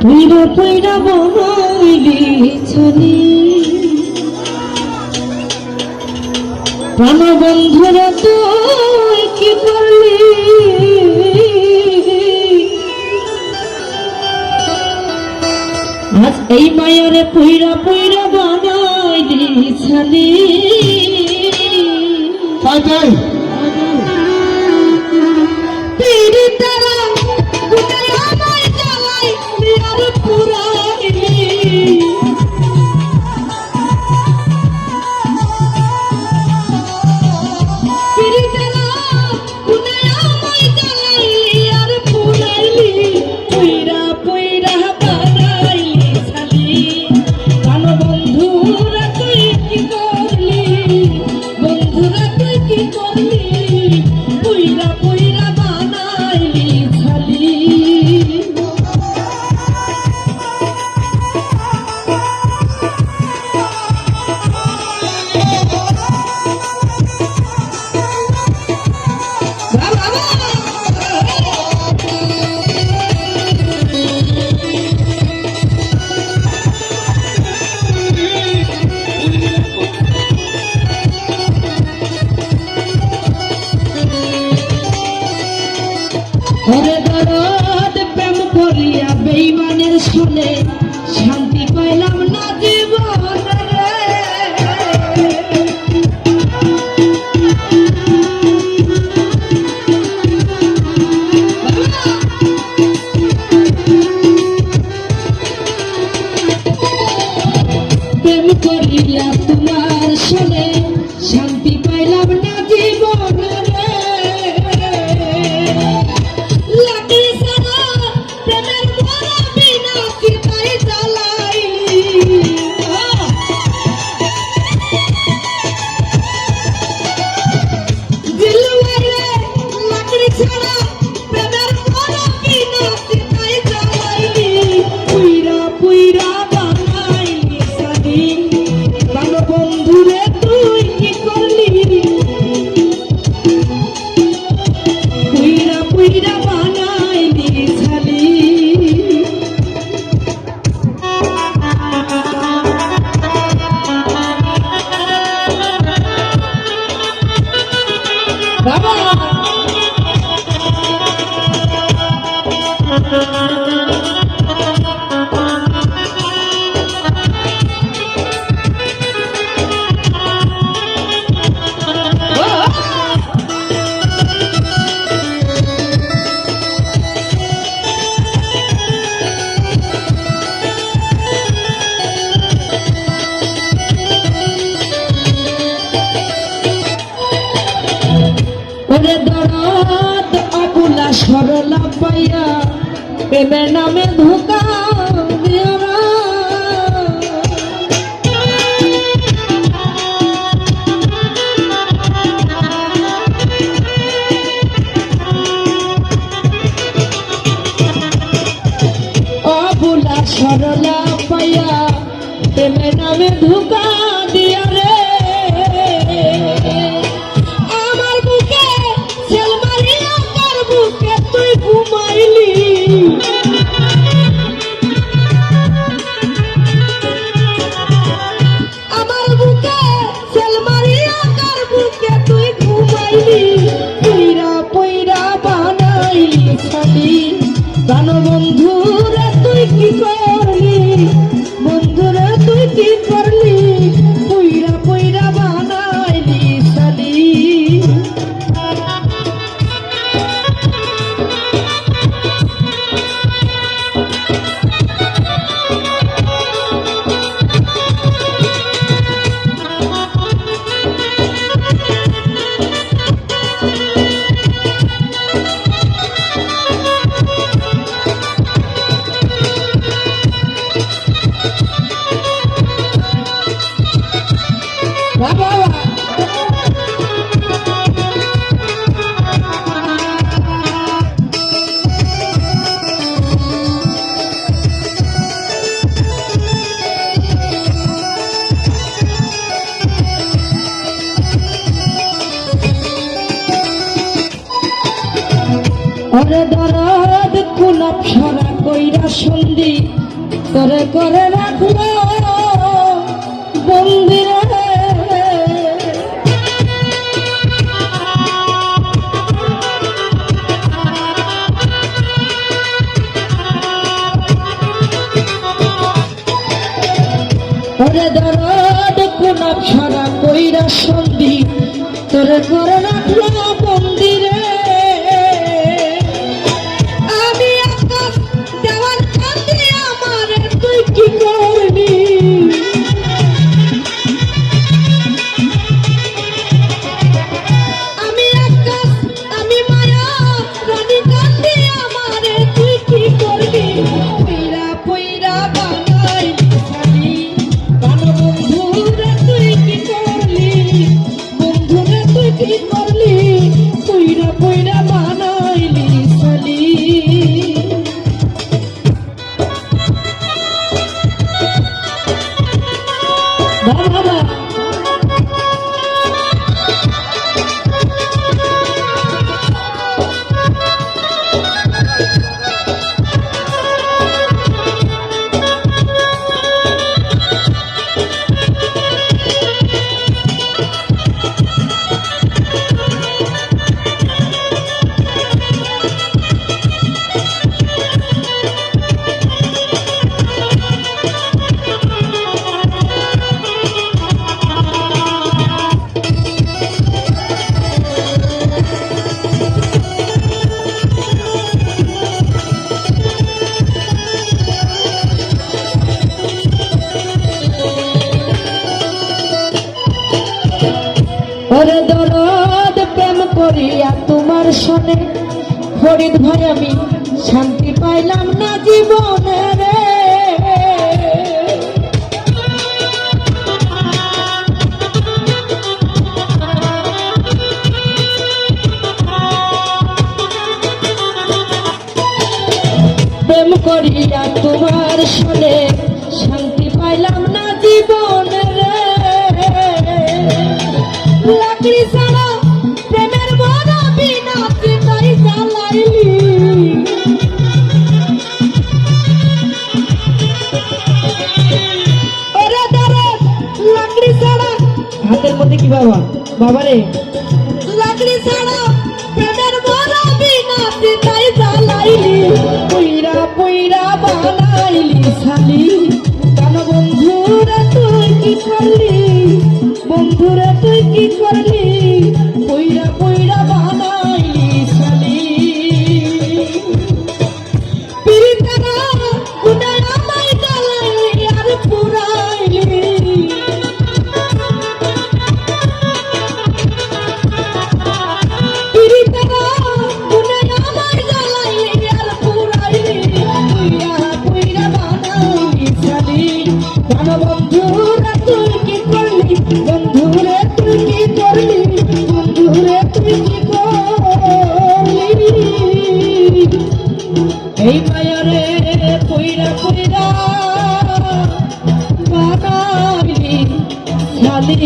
পইরা পইরা বইলি চলি প্রাণ বন্ধুরা তুই কি করলি আজ এই মায়ারে পইরা পইরা বানাইলি ছালি তাই পিড়ি তারা গুটাই আমায় জ্বালাই আর পুরাইলি পিড়ি তারা গুটাই আমায় জ্বালাই আর পুরাইলি পইরা পইরা বানাইলি ছালি প্রাণ বন্ধুরা তুই কি করলি বন্ধুরা তুই কি করলি পইরা পইরা বানাইলি ছালি ওরে দরদ প্রেম করিয়া বেঈমানের শুনে শান্তি পাইলাম না জীবনে প্রেম করিয়া তোমার শুনে শান্তি পাইলাম না জীবনে বন্ধুরে তুই কি করলি পুইরা পুইরা বানাইলি ছালি বাবা ওরে দরদ অবুলা সরলা পাইয়া প্রেমের নামে ধোকা দিও না অবুলা সরলা পাইয়া প্রেমের নামে ধোকা দিয়া রে আমার বুকে সেল মারিয়া কার বুকে তুই ঘুমাইলি পইরা পইরা বানাইলি ছালি প্রাণ বন্ধুরা তুই কি করলি বন্ধুরা তুই কি করলি পইরা পইরা বানাইলি ছালি ওরে দরদ কুলপ সরা কইরা সন্ধি করে করে রাখলো বন্দিরে। ওরে দরদ কুলপ সরা কইরা সন্ধি করে করে রাখলো বন্দিরে। ওরে দরদ প্রেম করিয়া তোমার শোনে ফরিদ ভাই আমি শান্তি পাইলাম না জীবনে রে। প্রেম করিয়া তোমার শোনে শান্তি পাইলাম না জীবনে রে। লাকড়ি ছাড়া প্রেমের মরা বিনা চিতাই জ্বালাইলি। ওরে দরদ লাকড়ি ছাড়া হাতের মধ্যে কি বাবা বাবারে লাকড়ি ছাড়া প্রেমের মরা বিনা চিতাই জ্বালাইলি। পুইরা পুইরা বানাইলি শালি কেন বন্ধুরা তুই কি করলি বন্ধুরা তুই কি করলি পইরা পইরা বানাইলি শালি। পিরিতারা গুনা আমায় জ্বালাইলি আর পুরাইলি। পিরিতারা গুনা আমায় জ্বালাইলি আর পুরাইলি। পইরা পইরা বানাইলি শালি কেন বন্ধুরা তুই কি করলি বন্ধুরে তুই কি করলি বন্ধুরে তুই কি করলি। এই মায়ারে পইরা পইরা বানাইলি শালি।